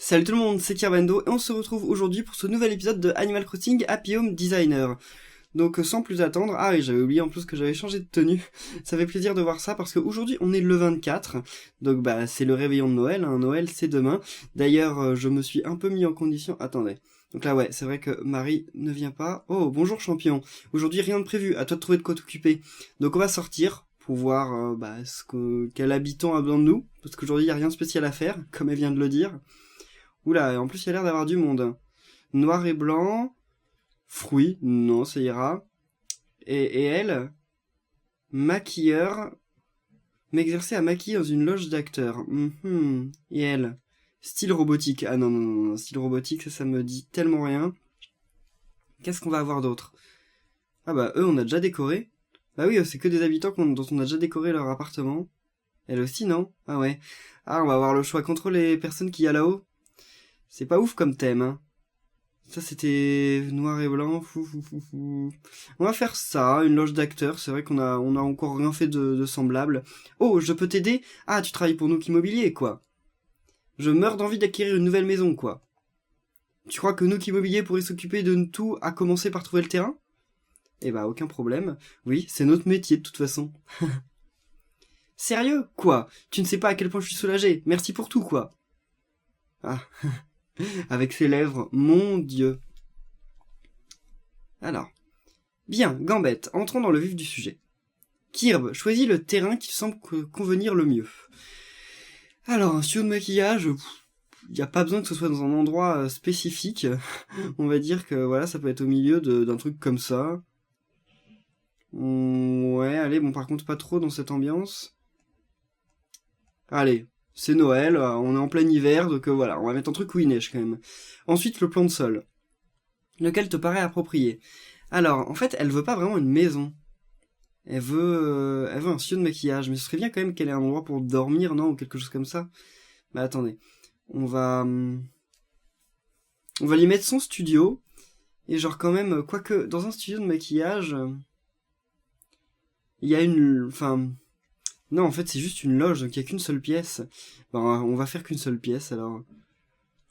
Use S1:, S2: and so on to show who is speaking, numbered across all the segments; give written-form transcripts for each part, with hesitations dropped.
S1: Salut tout le monde, c'est Kirbando et on se retrouve aujourd'hui pour ce nouvel épisode de Animal Crossing Happy Home Designer. Donc sans plus attendre, ah oui j'avais oublié en plus que j'avais changé de tenue, ça fait plaisir de voir ça parce qu'aujourd'hui on est le 24, donc bah c'est le réveillon de Noël, hein. Noël c'est demain. D'ailleurs je me suis un peu mis en condition, attendez. Donc là ouais, c'est vrai que Marie ne vient pas. Oh bonjour champion, aujourd'hui rien de prévu, à toi de trouver de quoi t'occuper. Donc on va sortir pour voir quel habitant a besoin de nous, parce qu'aujourd'hui il n'y a rien de spécial à faire, comme elle vient de le dire. Oula, en plus il y a l'air d'avoir du monde. Noir et blanc, fruits, non, ça ira. Et elle, maquilleur, m'exercer à maquiller dans une loge d'acteurs. Et elle, style robotique. Ah non, non, non, non, style robotique, ça me dit tellement rien. Qu'est-ce qu'on va avoir d'autre? Ah bah, eux, on a déjà décoré. Bah oui, c'est que des habitants dont on a déjà décoré leur appartement. Elle aussi, non? Ah ouais. Ah, on va avoir le choix contre les personnes qu'il y a là-haut. C'est pas ouf comme thème, hein. Ça, c'était noir et blanc, fou. On va faire ça, une loge d'acteurs, c'est vrai qu'on a encore rien fait de semblable. Oh, je peux t'aider? Ah, tu travailles pour Nook Immobilier, quoi. Je meurs d'envie d'acquérir une nouvelle maison, quoi. Tu crois que Nook Immobilier pourrait s'occuper de tout, à commencer par trouver le terrain? Eh bah, aucun problème. Oui, c'est notre métier, de toute façon. Sérieux? Quoi? Tu ne sais pas à quel point je suis soulagé. Merci pour tout, quoi. Ah... avec ses lèvres, mon Dieu. Alors, bien, Gambette, entrons dans le vif du sujet. Kirb, choisis le terrain qui te semble convenir le mieux. Alors, un studio de maquillage, il n'y a pas besoin que ce soit dans un endroit spécifique. On va dire que voilà, ça peut être au milieu d'un truc comme ça. Ouais, allez, bon par contre pas trop dans cette ambiance. Allez, c'est Noël, on est en plein hiver, donc voilà, on va mettre un truc où il neige quand même. Ensuite, le plan de sol. Lequel te paraît approprié? Alors, en fait, elle veut pas vraiment une maison. Elle veut un studio de maquillage, mais ce serait bien quand même qu'elle ait un endroit pour dormir, non? Ou quelque chose comme ça. Bah attendez, on va lui mettre son studio, et genre quand même, quoique, dans un studio de maquillage, il y a enfin... Non, en fait, c'est juste une loge, donc il y a qu'une seule pièce. Bah, on va faire qu'une seule pièce, alors...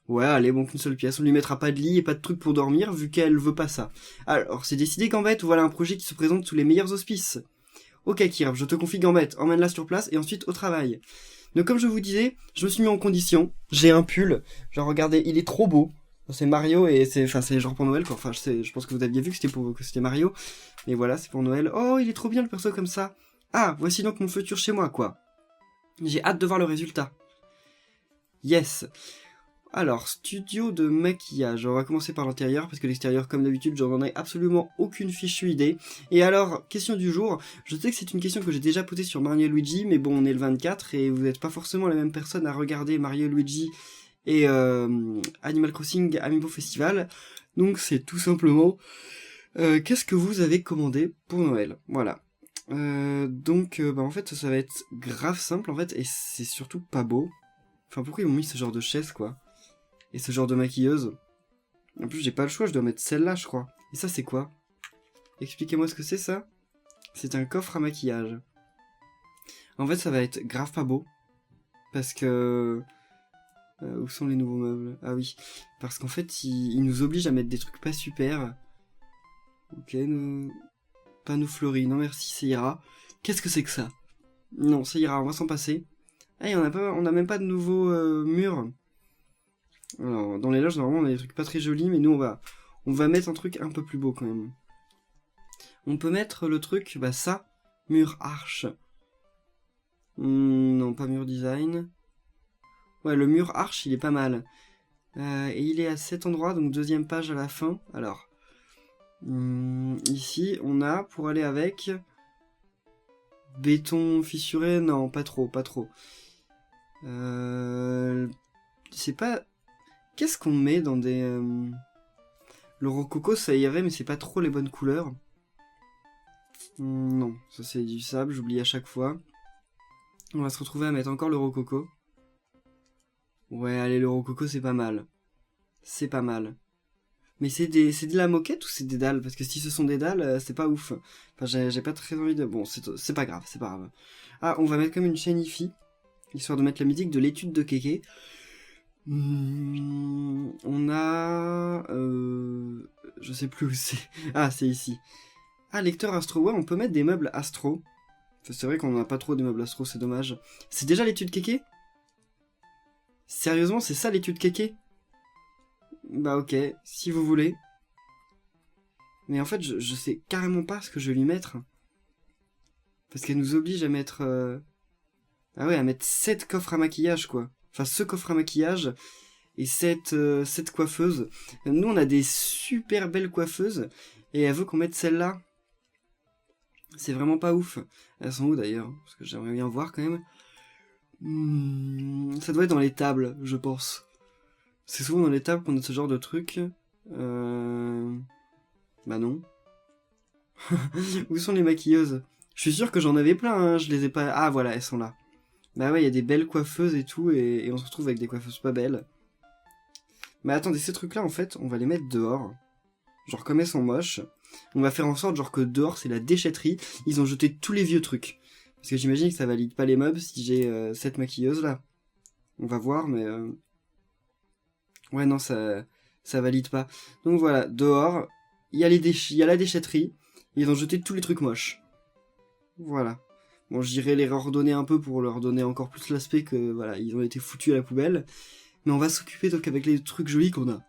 S1: Ouais, allez, bon, qu'une seule pièce. On lui mettra pas de lit et pas de truc pour dormir, vu qu'elle veut pas ça. Alors, c'est décidé, Gambette, voilà un projet qui se présente sous les meilleurs auspices. Ok, Kirb, je te confie Gambette, emmène-la sur place et ensuite au travail. Donc, comme je vous disais, je me suis mis en condition. J'ai un pull. Genre, regardez, il est trop beau. C'est Mario et c'est genre pour Noël, quoi. Enfin, je pense que vous aviez vu que c'était Mario. Mais voilà, c'est pour Noël. Oh, il est trop bien le perso comme ça. Ah, voici donc mon futur chez moi, quoi. J'ai hâte de voir le résultat. Yes. Alors, studio de maquillage. On va commencer par l'intérieur, parce que l'extérieur, comme d'habitude, j'en ai absolument aucune fichue idée. Et alors, question du jour. Je sais que c'est une question que j'ai déjà posée sur Mario et Luigi, mais bon, on est le 24, et vous n'êtes pas forcément la même personne à regarder Mario et Luigi et Animal Crossing Amiibo Festival. Donc, c'est tout simplement... qu'est-ce que vous avez commandé pour Noël? Voilà. En fait, ça va être grave simple, en fait, et c'est surtout pas beau. Enfin, pourquoi ils m'ont mis ce genre de chaise, quoi? Et ce genre de maquilleuse. En plus, j'ai pas le choix, je dois mettre celle-là, je crois. Et ça, c'est quoi? Expliquez-moi ce que c'est, ça. C'est un coffre à maquillage. En fait, ça va être grave pas beau. Parce que... où sont les nouveaux meubles? Ah oui. Parce qu'en fait, ils nous obligent à mettre des trucs pas super. Ok, panneau fleuri. Non, merci, ça ira. Qu'est-ce que c'est que ça? Non, ça ira, on va s'en passer. Ah, on a même pas de nouveaux murs. Alors, dans les loges, normalement, on a des trucs pas très jolis, mais nous, on va mettre un truc un peu plus beau, quand même. On peut mettre le truc, bah ça, mur arche. Non, pas mur design. Ouais, le mur arche, il est pas mal. Et il est à cet endroit, donc deuxième page à la fin. Alors, ici, on a, pour aller avec... Béton fissuré, non, pas trop. C'est pas... Qu'est-ce qu'on met dans des... Le rococo, ça irait, mais c'est pas trop les bonnes couleurs. Non, ça c'est du sable, j'oublie à chaque fois. On va se retrouver à mettre encore le rococo. Ouais, allez, le rococo, c'est pas mal. C'est pas mal. Mais c'est de la moquette ou c'est des dalles? Parce que si ce sont des dalles, c'est pas ouf. Enfin, j'ai pas très envie de... Bon, c'est pas grave, c'est pas grave. Ah, on va mettre comme une chaîne hi-fi, histoire de mettre la musique de l'étude de Kéké. On a... je sais plus où c'est. Ah, c'est ici. Ah, lecteur astro. Ouais, on peut mettre des meubles astro. Enfin, c'est vrai qu'on en a pas trop des meubles astro, c'est dommage. C'est déjà l'étude kéké? Sérieusement, c'est ça l'étude kéké? Bah ok, si vous voulez. Mais en fait, je sais carrément pas ce que je vais lui mettre. Parce qu'elle nous oblige à mettre... Ah ouais, à mettre 7 coffres à maquillage, quoi. Enfin, ce coffre à maquillage et 7 coiffeuses. Nous, on a des super belles coiffeuses. Et elle veut qu'on mette celle-là. C'est vraiment pas ouf. Elles sont où, d'ailleurs? Parce que j'aimerais bien voir, quand même. Ça doit être dans les tables, je pense. C'est souvent dans les tables qu'on a ce genre de truc. Bah non. Où sont les maquilleuses? Je suis sûr que j'en avais plein, hein, je les ai pas... Ah voilà, elles sont là. Bah ouais, il y a des belles coiffeuses et tout, et on se retrouve avec des coiffeuses pas belles. Mais attendez, ces trucs-là, en fait, on va les mettre dehors. Genre, comme elles sont moches, on va faire en sorte, genre, que dehors, c'est la déchetterie. Ils ont jeté tous les vieux trucs. Parce que j'imagine que ça valide pas les meubles si j'ai cette maquilleuse-là. On va voir, mais... Ouais, non, ça valide pas. Donc voilà, dehors, il y a la déchetterie. Ils ont jeté tous les trucs moches. Voilà. Bon, j'irai les redonner un peu pour leur donner encore plus l'aspect que, voilà, ils ont été foutus à la poubelle. Mais on va s'occuper donc avec les trucs jolis qu'on a.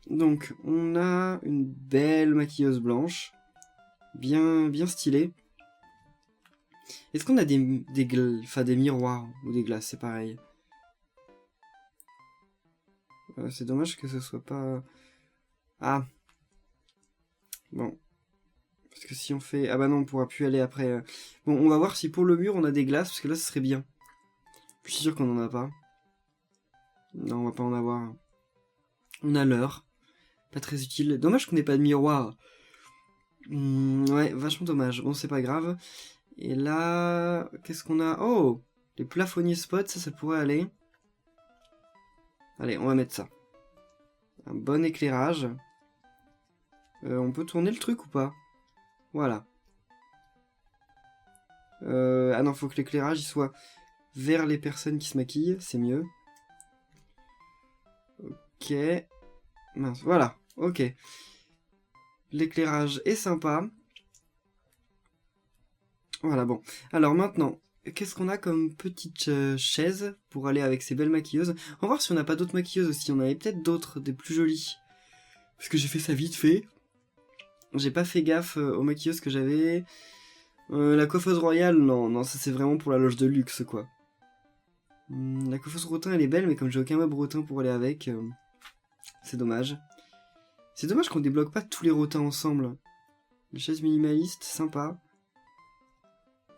S1: Donc, on a une belle maquilleuse blanche. Bien stylée. Est-ce qu'on a des miroirs ou des glaces, c'est pareil. C'est dommage que ce soit pas... Ah. Bon. Parce que si on fait... Ah bah non, on pourra plus aller après. Bon, on va voir si pour le mur on a des glaces, parce que là, ce serait bien. Je suis sûr qu'on en a pas. Non, on va pas en avoir. On a l'heure. Pas très utile. Dommage qu'on ait pas de miroir. Ouais, vachement dommage. Bon, c'est pas grave. Et là... Qu'est-ce qu'on a? Oh! Les plafonniers spots, ça pourrait aller. Allez, on va mettre ça. Un bon éclairage. On peut tourner le truc ou pas? Voilà. Ah non, faut que l'éclairage il soit vers les personnes qui se maquillent, c'est mieux. Ok. Mince, voilà, ok. L'éclairage est sympa. Voilà, bon. Alors maintenant, qu'est-ce qu'on a comme petite chaise pour aller avec ces belles maquilleuses? On va voir si on n'a pas d'autres maquilleuses aussi. On avait peut-être d'autres, des plus jolies. Parce que j'ai fait ça vite fait. J'ai pas fait gaffe aux maquilleuses que j'avais. La coiffeuse royale, non, ça c'est vraiment pour la loge de luxe, quoi. La coiffeuse rotin, elle est belle, mais comme j'ai aucun meuble rotin pour aller avec, c'est dommage. C'est dommage qu'on débloque pas tous les rotins ensemble. Les chaises minimalistes, sympa.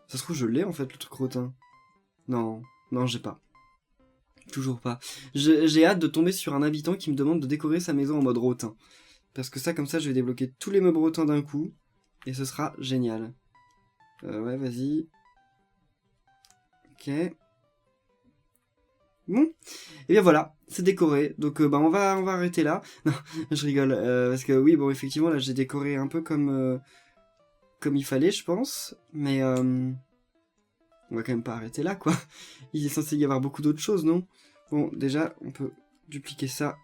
S1: Ça se trouve, je l'ai en fait, le truc rotin. Non, j'ai pas. Toujours pas. J'ai hâte de tomber sur un habitant qui me demande de décorer sa maison en mode rotin. Parce que ça, comme ça, je vais débloquer tous les meubles rotins d'un coup. Et ce sera génial. Ouais, vas-y. Ok. Bon. Et bien voilà, c'est décoré. Donc on va arrêter là. Non, je rigole. Parce que oui, bon, effectivement, là, j'ai décoré un peu comme il fallait, je pense. Mais on va quand même pas arrêter là, quoi. Il est censé y avoir beaucoup d'autres choses, non? Bon, déjà, on peut dupliquer ça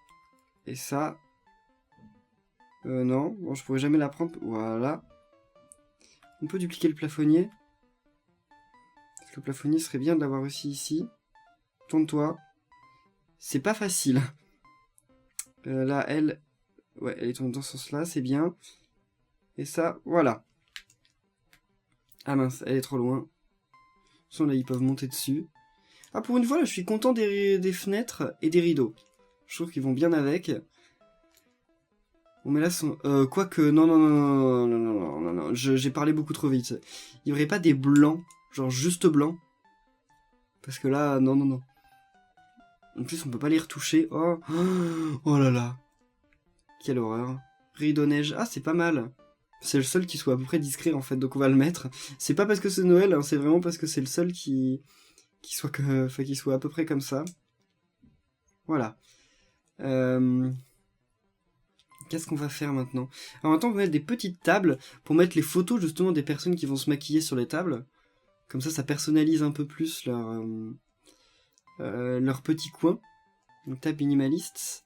S1: et ça. Non, bon, je pourrais jamais la prendre. Voilà. On peut dupliquer le plafonnier. Parce que le plafonnier serait bien de l'avoir aussi ici. Tourne-toi. C'est pas facile. Là, elle... Ouais, elle est tournée dans ce sens-là, c'est bien. Et ça, voilà. Ah mince, elle est trop loin. De toute façon, là, ils peuvent monter dessus. Ah, pour une fois, là, je suis content des fenêtres et des rideaux. Je trouve qu'ils vont bien avec. Bon, mais là, quoique... Non, j'ai parlé beaucoup trop vite. Il n'y aurait pas des blancs, genre juste blancs. Parce que là, non. En plus, on peut pas les retoucher. Oh là là. Quelle horreur. Rideau neige. Ah, c'est pas mal. C'est le seul qui soit à peu près discret, en fait, donc on va le mettre. C'est pas parce que c'est Noël, hein, c'est vraiment parce que c'est le seul qui soit à peu près comme ça. Voilà. Qu'est-ce qu'on va faire maintenant? Alors maintenant, on va mettre des petites tables pour mettre les photos, justement, des personnes qui vont se maquiller sur les tables. Comme ça personnalise un peu plus leur petit coin. Donc tab minimaliste.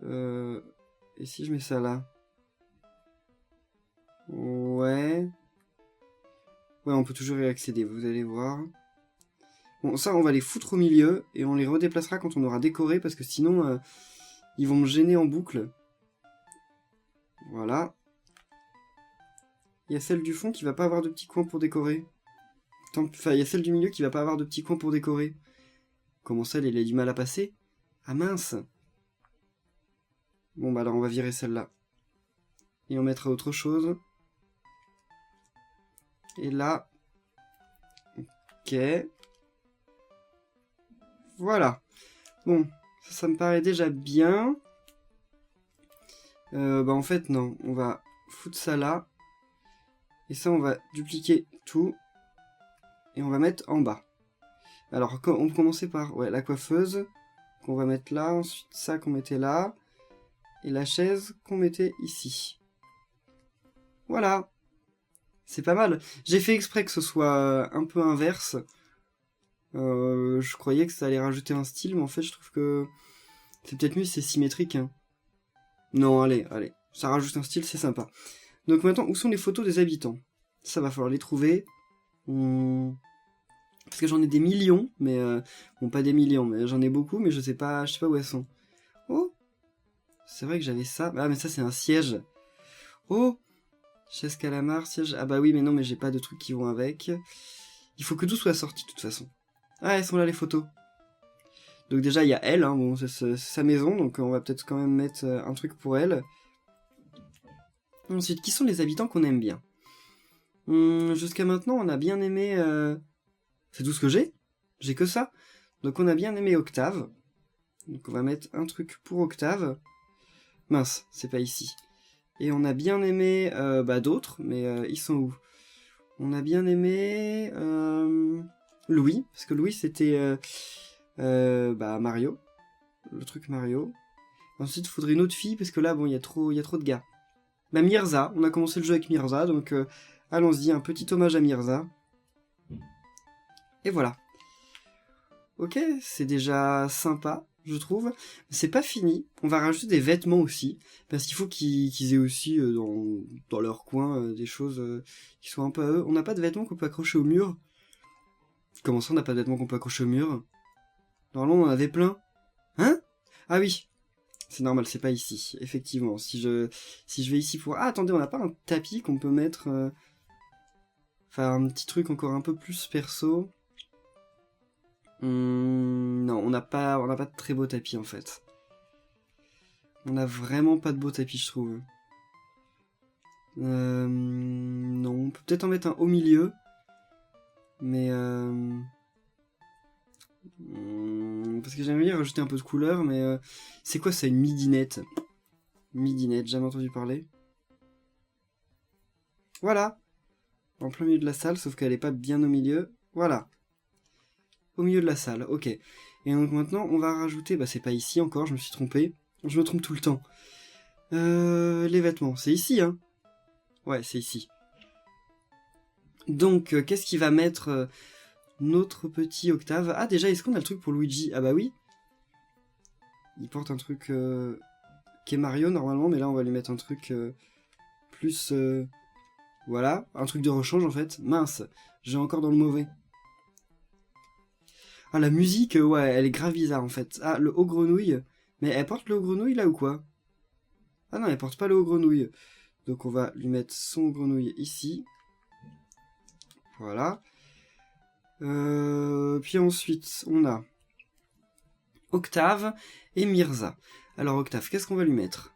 S1: Et si je mets ça là? Ouais. Ouais, on peut toujours y accéder, vous allez voir. Bon, ça, on va les foutre au milieu, et on les redéplacera quand on aura décoré, parce que sinon, ils vont me gêner en boucle. Voilà. Il y a celle du fond qui va pas avoir de petits coins pour décorer. Enfin, il y a celle du milieu qui va pas avoir de petits coins pour décorer. Comment ça, elle a du mal à passer? Ah mince! Bon, bah alors on va virer celle-là. Et on mettra autre chose. Et là... Ok. Voilà. Bon, ça me paraît déjà bien. Bah en fait, non. On va foutre ça là. Et ça, on va dupliquer tout. Et on va mettre en bas. Alors, on peut commencer par la coiffeuse. Qu'on va mettre là. Ensuite, ça qu'on mettait là. Et la chaise qu'on mettait ici. Voilà. C'est pas mal. J'ai fait exprès que ce soit un peu inverse. Je croyais que ça allait rajouter un style, mais en fait, je trouve que c'est peut-être mieux si c'est symétrique. Hein. Non, allez. Ça rajoute un style, c'est sympa. Donc maintenant, où sont les photos des habitants? Ça va falloir les trouver. Parce que j'en ai des millions, mais... bon, pas des millions, mais j'en ai beaucoup, mais je sais pas où elles sont. Oh! C'est vrai que j'avais ça. Ah, mais ça, c'est un siège. Oh! Chaise calamar, siège... Ah bah oui, mais non, mais j'ai pas de trucs qui vont avec. Il faut que tout soit sorti, de toute façon. Ah, elles sont là, les photos. Donc déjà, il y a elle, hein, bon, c'est sa maison, donc on va peut-être quand même mettre un truc pour elle. Ensuite, qui sont les habitants qu'on aime bien? Jusqu'à maintenant, on a bien aimé... C'est tout ce que j'ai? J'ai que ça. Donc on a bien aimé Octave. Donc on va mettre un truc pour Octave. Mince, c'est pas ici. Et on a bien aimé d'autres, mais ils sont où? On a bien aimé Louis, parce que Louis c'était Mario. Le truc Mario. Ensuite, il faudrait une autre fille, parce que là, bon, il y a trop de gars. Bah Mirza, on a commencé le jeu avec Mirza, donc allons-y, un petit hommage à Mirza. Et voilà. Ok, c'est déjà sympa, je trouve. C'est pas fini, on va rajouter des vêtements aussi, parce qu'il faut qu'ils aient aussi dans leur coin des choses qui soient un peu à eux. On n'a pas de vêtements qu'on peut accrocher au mur. Comment ça, on n'a pas de vêtements qu'on peut accrocher au mur? Normalement, on en avait plein. Hein? Ah oui, c'est normal, c'est pas ici, effectivement. Si je vais ici pour... Ah, attendez, on n'a pas un tapis qu'on peut mettre... Enfin, un petit truc encore un peu plus perso. Non, on n'a pas de très beau tapis, en fait. On a vraiment pas de beau tapis, je trouve. Non, on peut peut-être en mettre un au milieu. Mais... parce que j'aimerais bien rajouter un peu de couleur, mais... c'est quoi ça, une midinette? Midinette, jamais entendu parler. Voilà. En plein milieu de la salle, sauf qu'elle est pas bien au milieu. Voilà. Au milieu de la salle, ok. Et donc maintenant, on va rajouter... Bah c'est pas ici encore, je me suis trompé. Je me trompe tout le temps. Les vêtements, c'est ici, hein? Ouais, c'est ici. Donc, qu'est-ce qu'il va mettre notre petit Octave? Ah, déjà, est-ce qu'on a le truc pour Luigi? Ah bah oui. Il porte un truc qui est Mario, normalement, mais là, on va lui mettre un truc plus... voilà, un truc de rechange, en fait. Mince, j'ai encore dans le mauvais. Ah, la musique, ouais, elle est grave bizarre, en fait. Ah, le haut grenouille. Mais elle porte le haut grenouille, là, ou quoi? Ah non, elle porte pas le haut grenouille. Donc, on va lui mettre son grenouille ici. Voilà. Puis ensuite, on a Octave et Mirza. Alors, Octave, qu'est-ce qu'on va lui mettre?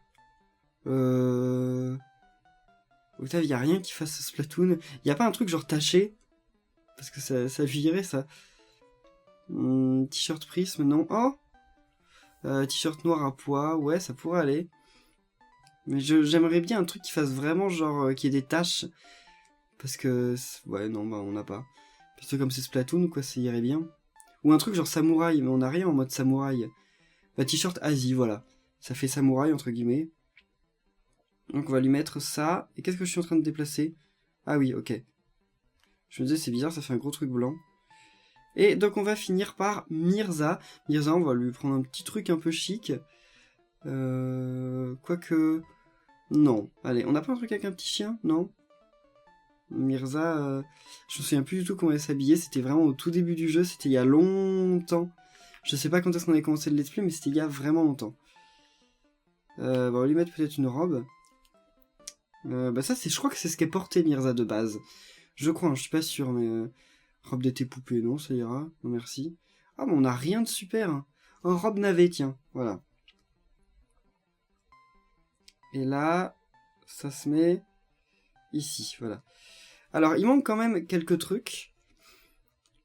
S1: Octave, il a rien qui fasse Splatoon. Il n'y a pas un truc genre taché? Parce que ça lui irait, ça. T-shirt prisme, non. Oh! T-shirt noir à pois, ouais, ça pourrait aller. Mais j'aimerais bien un truc qui fasse vraiment genre... qui ait des taches. Parce que... ouais, non, bah on n'a pas. Parce que comme c'est Splatoon, quoi, ça irait bien. Ou un truc genre samouraï, mais on n'a rien en mode samouraï. Bah, t-shirt Asie, voilà. Ça fait samouraï, entre guillemets. Donc on va lui mettre ça. Et qu'est-ce que je suis en train de déplacer? Ah oui, ok. Je me disais, c'est bizarre, ça fait un gros truc blanc. Et donc on va finir par Mirza. Mirza, on va lui prendre un petit truc un peu chic. Quoique... Non. Allez, on n'a pas un truc avec un petit chien? Non. Mirza, je me souviens plus du tout comment elle s'habillait. C'était vraiment au tout début du jeu. C'était il y a longtemps. Je sais pas quand est-ce qu'on avait commencé le let's play, mais c'était il y a vraiment longtemps. On va lui mettre peut-être une robe. Bah ça, je crois que c'est ce qu'est porté Mirza de base. Je crois, hein, je suis pas sûr, mais... robe d'été poupée, non, ça ira. Non, merci. Ah, mais on a rien de super. Hein. Un robe navet, tiens. Voilà. Et là, ça se met ici, voilà. Alors, il manque quand même quelques trucs.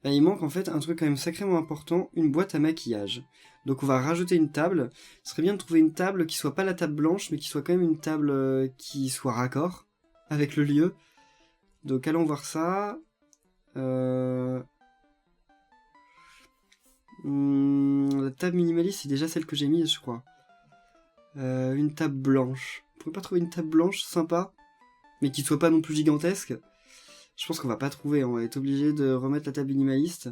S1: Là, il manque en fait un truc quand même sacrément important, une boîte à maquillage. Donc on va rajouter une table. Ce serait bien de trouver une table qui soit pas la table blanche, mais qui soit quand même une table qui soit raccord avec le lieu. Donc allons voir ça. La table minimaliste, c'est déjà celle que j'ai mise, je crois. Une table blanche. On pourrait pas trouver une table blanche sympa, mais qui soit pas non plus gigantesque. Je pense qu'on va pas trouver, on va être obligé de remettre la table minimaliste.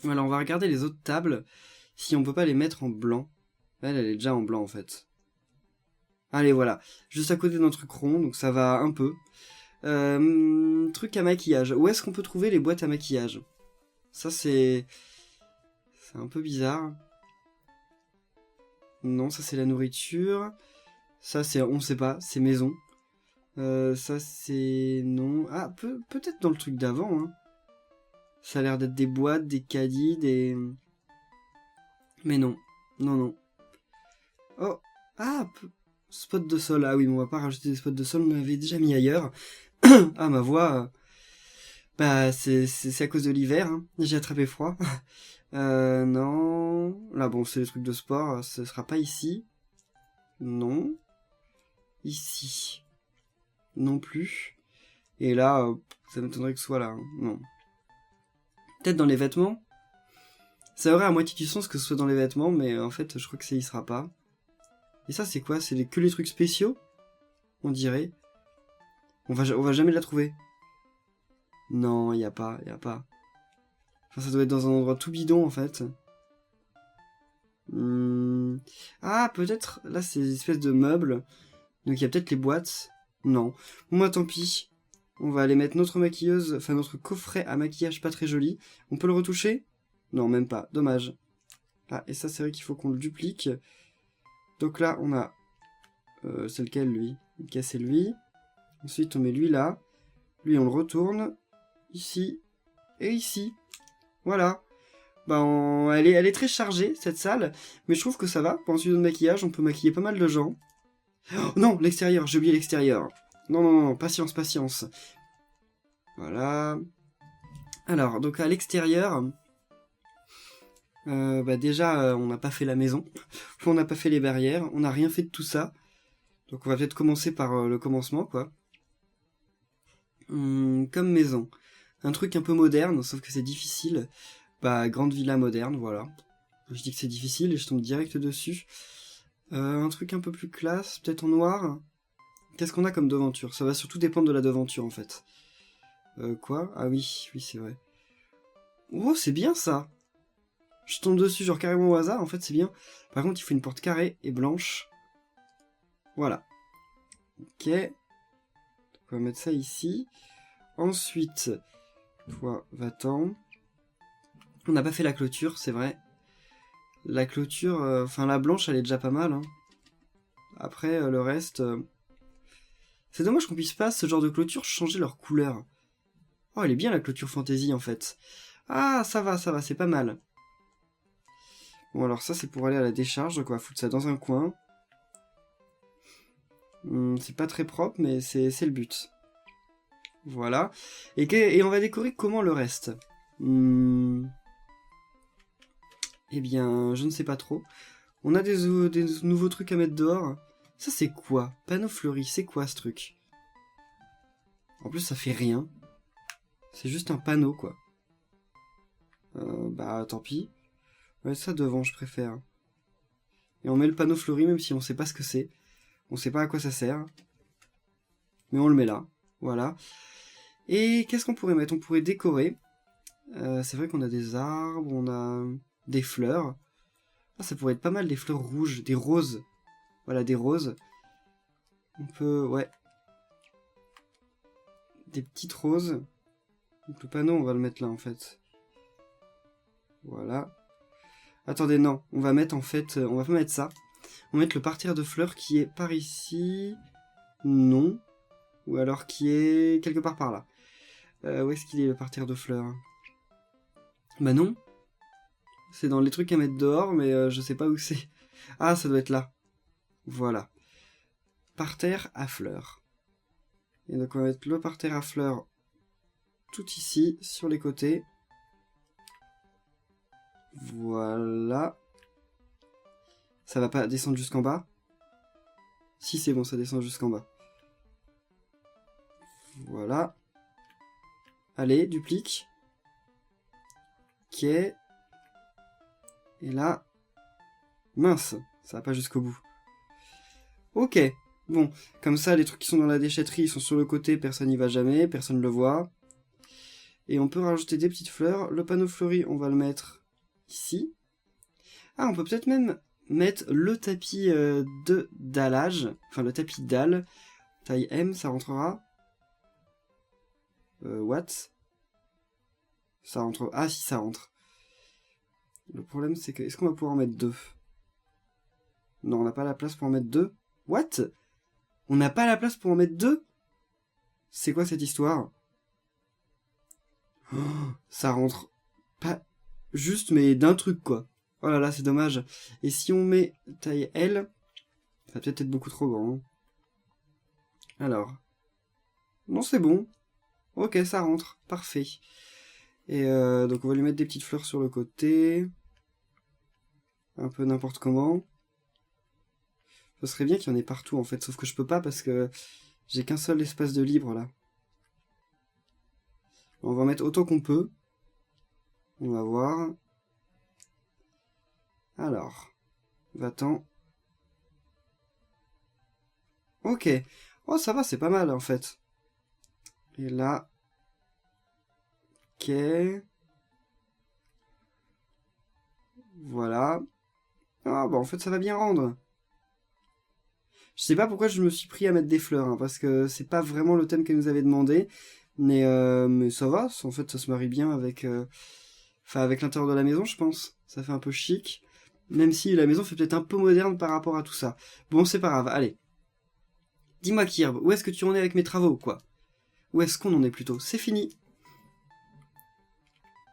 S1: Voilà, on va regarder les autres tables, si on peut pas les mettre en blanc. Elle est déjà en blanc en fait. Allez, voilà, juste à côté d'un truc rond, donc ça va un peu. Truc à maquillage. Où est-ce qu'on peut trouver les boîtes à maquillage? Ça c'est un peu bizarre. Non, ça c'est la nourriture. Ça c'est, on sait pas, c'est maison. Ça c'est... non. Ah, peut-être dans le truc d'avant, hein. Ça a l'air d'être des boîtes, des caddies, des... Mais non. Non, non. Oh. Ah, spot de sol. Ah oui, mais on va pas rajouter des spots de sol, on en avait déjà mis ailleurs. Ah, ma voix... Bah, c'est à cause de l'hiver, hein. J'ai attrapé froid. Non... Là, bon, c'est les trucs de sport, ce sera pas ici. Non. Ici. Non plus. Et là, ça m'étonnerait que ce soit là. Hein. Non. Peut-être dans les vêtements. Ça aurait à moitié du sens que ce soit dans les vêtements, mais en fait, je crois que ça y sera pas. Et ça, c'est quoi? C'est que les trucs spéciaux? On dirait. On va jamais la trouver. Non, y a pas. Enfin, ça doit être dans un endroit tout bidon, en fait. Ah, peut-être... Là, c'est des espèces de meubles. Donc, il y a peut-être les boîtes. Non. Bon, moi, tant pis. On va aller mettre notre maquilleuse... Enfin, notre coffret à maquillage pas très joli. On peut le retoucher? Non, même pas. Dommage. Ah, et ça, c'est vrai qu'il faut qu'on le duplique. Donc là, on a... c'est lequel, lui? Casser lui. Ensuite, on met lui là. Lui, on le retourne. Ici. Et ici. Voilà. Bah, elle est très chargée, cette salle. Mais je trouve que ça va. Pour un studio de maquillage, on peut maquiller pas mal de gens. Oh, non, l'extérieur. J'ai oublié l'extérieur. Non, non, non. Patience, patience. Voilà. Alors, donc à l'extérieur... bah déjà, on n'a pas fait la maison. On n'a pas fait les barrières. On n'a rien fait de tout ça. Donc on va peut-être commencer par le commencement, quoi. Comme maison. Un truc un peu moderne, sauf que c'est difficile. Bah, grande villa moderne, voilà. Je dis que c'est difficile et je tombe direct dessus. Un truc un peu plus classe, peut-être en noir. Qu'est-ce qu'on a comme devanture? Ça va surtout dépendre de la devanture, en fait. Quoi? Ah oui, oui, c'est vrai. Oh, c'est bien, ça! Je tombe dessus, genre carrément au hasard, en fait, c'est bien. Par contre, il faut une porte carrée et blanche. Voilà. Ok. On va mettre ça ici. Ensuite, toi, va-t'en. On n'a pas fait la clôture, c'est vrai. La clôture, enfin la blanche, elle est déjà pas mal. Hein. Après, le reste... C'est dommage qu'on puisse pas, ce genre de clôture, changer leur couleur. Oh, elle est bien la clôture fantasy, en fait. Ah, ça va, c'est pas mal. Bon, alors ça, c'est pour aller à la décharge, donc on va foutre ça dans un coin. C'est pas très propre, mais c'est le but. Voilà. Et on va décorer comment le reste? Eh bien, je ne sais pas trop. On a des nouveaux trucs à mettre dehors. Ça, c'est quoi? Panneau fleuri, c'est quoi ce truc? En plus, ça fait rien. C'est juste un panneau, quoi. Bah, tant pis. Ouais, ça devant, je préfère. Et on met le panneau fleuri, même si on sait pas ce que c'est. On sait pas à quoi ça sert. Mais on le met là. Voilà. Et qu'est-ce qu'on pourrait mettre? On pourrait décorer. C'est vrai qu'on a des arbres, on a des fleurs. Ah, ça pourrait être pas mal, des fleurs rouges, des roses. Voilà, des roses. On peut, ouais. Des petites roses. Donc le panneau, on va le mettre là, en fait. Voilà. Attendez, non. On va mettre, en fait, on va pas mettre ça. On va mettre le parterre de fleurs qui est par ici. Non. Ou alors qui est quelque part par là. Où est-ce qu'il est, le parterre de fleurs? Bah non. C'est dans les trucs à mettre dehors, mais je sais pas où c'est. Ah, ça doit être là. Voilà. Parterre à fleurs. Et donc on va mettre le parterre à fleurs tout ici, sur les côtés. Voilà. Ça va pas descendre jusqu'en bas? Si, c'est bon, ça descend jusqu'en bas. Voilà. Allez, duplique. Ok. Et là... Mince, ça va pas jusqu'au bout. Ok. Bon, comme ça, les trucs qui sont dans la déchetterie, ils sont sur le côté, personne n'y va jamais, personne ne le voit. Et on peut rajouter des petites fleurs. Le panneau fleuri, on va le mettre ici. Ah, on peut peut-être même mettre le tapis de dallage. Enfin, le tapis dalle. Taille M, ça rentrera. What? Ça rentre... Ah, si, ça rentre. Le problème, c'est que... Est-ce qu'on va pouvoir en mettre deux? Non, on n'a pas la place pour en mettre deux. What? On n'a pas la place pour en mettre deux? C'est quoi cette histoire? Oh, ça rentre pas juste, mais d'un truc, quoi. Oh là là, c'est dommage. Et si on met taille L, ça va peut-être être beaucoup trop grand. Hein. Alors. Non, c'est bon. Ok, ça rentre. Parfait. Et donc on va lui mettre des petites fleurs sur le côté. Un peu n'importe comment. Ce serait bien qu'il y en ait partout, en fait. Sauf que je peux pas parce que j'ai qu'un seul espace de libre, là. On va en mettre autant qu'on peut. On va voir. Alors. Va-t'en. Ok. Oh, ça va, c'est pas mal, en fait. Et là... Ok. Voilà. Ah, bah en fait, ça va bien rendre. Je sais pas pourquoi je me suis pris à mettre des fleurs, hein, parce que c'est pas vraiment le thème qu'elle nous avait demandé. Mais ça va, en fait, ça se marie bien avec... Enfin, avec l'intérieur de la maison, je pense. Ça fait un peu chic. Même si la maison fait peut-être un peu moderne par rapport à tout ça. Bon, c'est pas grave, allez. Dis-moi, Kirb, où est-ce que tu en es avec mes travaux, quoi? Où est-ce qu'on en est plutôt? C'est fini.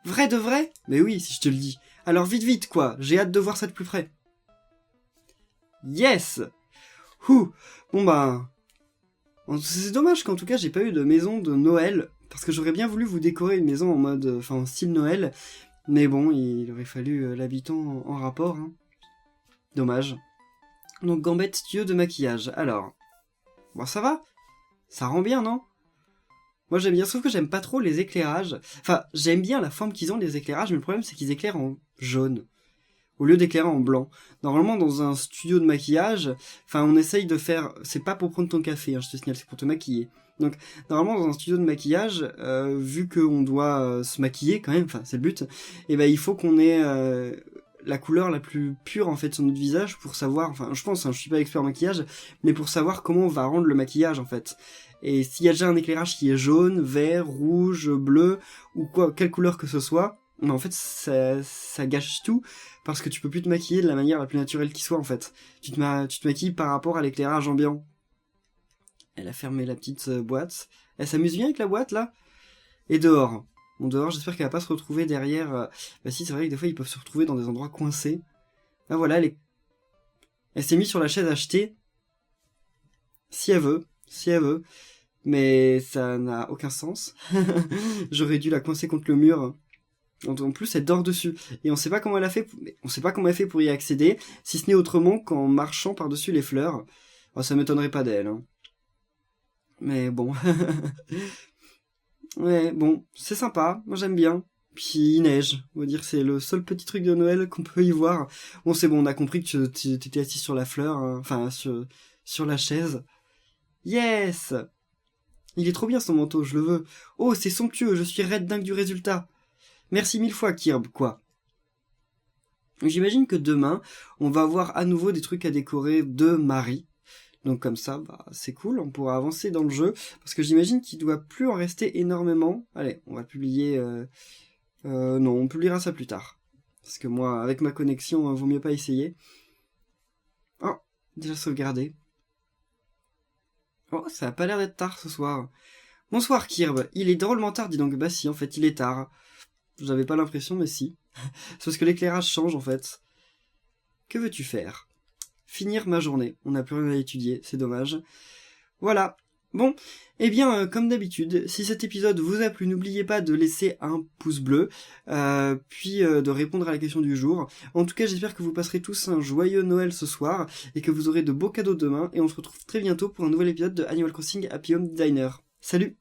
S1: Vrai de vrai? Mais oui, si je te le dis. Alors vite vite, quoi. J'ai hâte de voir ça de plus près. Yes! Ouh! Bon bah... C'est dommage qu'en tout cas j'ai pas eu de maison de Noël, parce que j'aurais bien voulu vous décorer une maison en mode... Enfin, en style Noël. Mais bon, il aurait fallu l'habitant en rapport. Hein. Dommage. Donc Gambette, tuyau de maquillage. Alors... Bon, ça va? Ça rend bien, non? Moi j'aime bien, sauf que j'aime pas trop les éclairages. Enfin, j'aime bien la forme qu'ils ont les éclairages, mais le problème c'est qu'ils éclairent en jaune. Au lieu d'éclairer en blanc. Normalement, dans un studio de maquillage, enfin, on essaye de faire... C'est pas pour prendre ton café, hein, je te signale, c'est pour te maquiller. Donc, normalement, dans un studio de maquillage, vu qu'on doit se maquiller quand même, enfin, c'est le but, et ben il faut qu'on ait la couleur la plus pure, en fait, sur notre visage pour savoir... Enfin, je pense, hein, je suis pas expert en maquillage, mais pour savoir comment on va rendre le maquillage, en fait. Et s'il y a déjà un éclairage qui est jaune, vert, rouge, bleu, ou quoi, quelle couleur que ce soit, mais en fait, ça gâche tout, parce que tu peux plus te maquiller de la manière la plus naturelle qui soit, en fait. Tu te maquilles par rapport à l'éclairage ambiant. Elle a fermé la petite boîte. Elle s'amuse bien avec la boîte, là. Et dehors. Bon, dehors, j'espère qu'elle va pas se retrouver derrière... Bah si, c'est vrai que des fois, ils peuvent se retrouver dans des endroits coincés. Là, voilà, elle s'est mise sur la chaise achetée. Si elle veut. Si elle veut. Mais ça n'a aucun sens. J'aurais dû la coincer contre le mur. En plus, elle dort dessus. Et on sait pas comment elle a fait, on sait pas comment elle fait pour y accéder, si ce n'est autrement qu'en marchant par-dessus les fleurs. Oh, ça m'étonnerait pas d'elle, hein. Mais bon. Ouais, bon, c'est sympa. Moi, j'aime bien. Puis, il neige. On va dire que c'est le seul petit truc de Noël qu'on peut y voir. Bon, c'est bon, on a compris que tu étais assis sur la fleur, hein. Enfin, sur la chaise. Yes! Il est trop bien, son manteau, je le veux. Oh, c'est somptueux, je suis raide dingue du résultat. Merci 1000 fois, Kirb, quoi. J'imagine que demain, on va avoir à nouveau des trucs à décorer de Marie. Donc comme ça, c'est cool, on pourra avancer dans le jeu, parce que j'imagine qu'il doit plus en rester énormément. Allez, on va publier... non, on publiera ça plus tard. Parce que moi, avec ma connexion, vaut mieux pas essayer. Oh, déjà sauvegardé. Oh, ça a pas l'air d'être tard ce soir. Bonsoir Kirb, il est drôlement tard, dis donc. Bah si, en fait, il est tard. J'avais pas l'impression, mais si. C'est parce que l'éclairage change, en fait. Que veux-tu faire? Finir ma journée. On n'a plus rien à étudier, c'est dommage. Voilà. Bon, eh bien, comme d'habitude, si cet épisode vous a plu, n'oubliez pas de laisser un pouce bleu, puis de répondre à la question du jour. En tout cas, j'espère que vous passerez tous un joyeux Noël ce soir, et que vous aurez de beaux cadeaux demain, et on se retrouve très bientôt pour un nouvel épisode de Animal Crossing Happy Home Designer. Salut!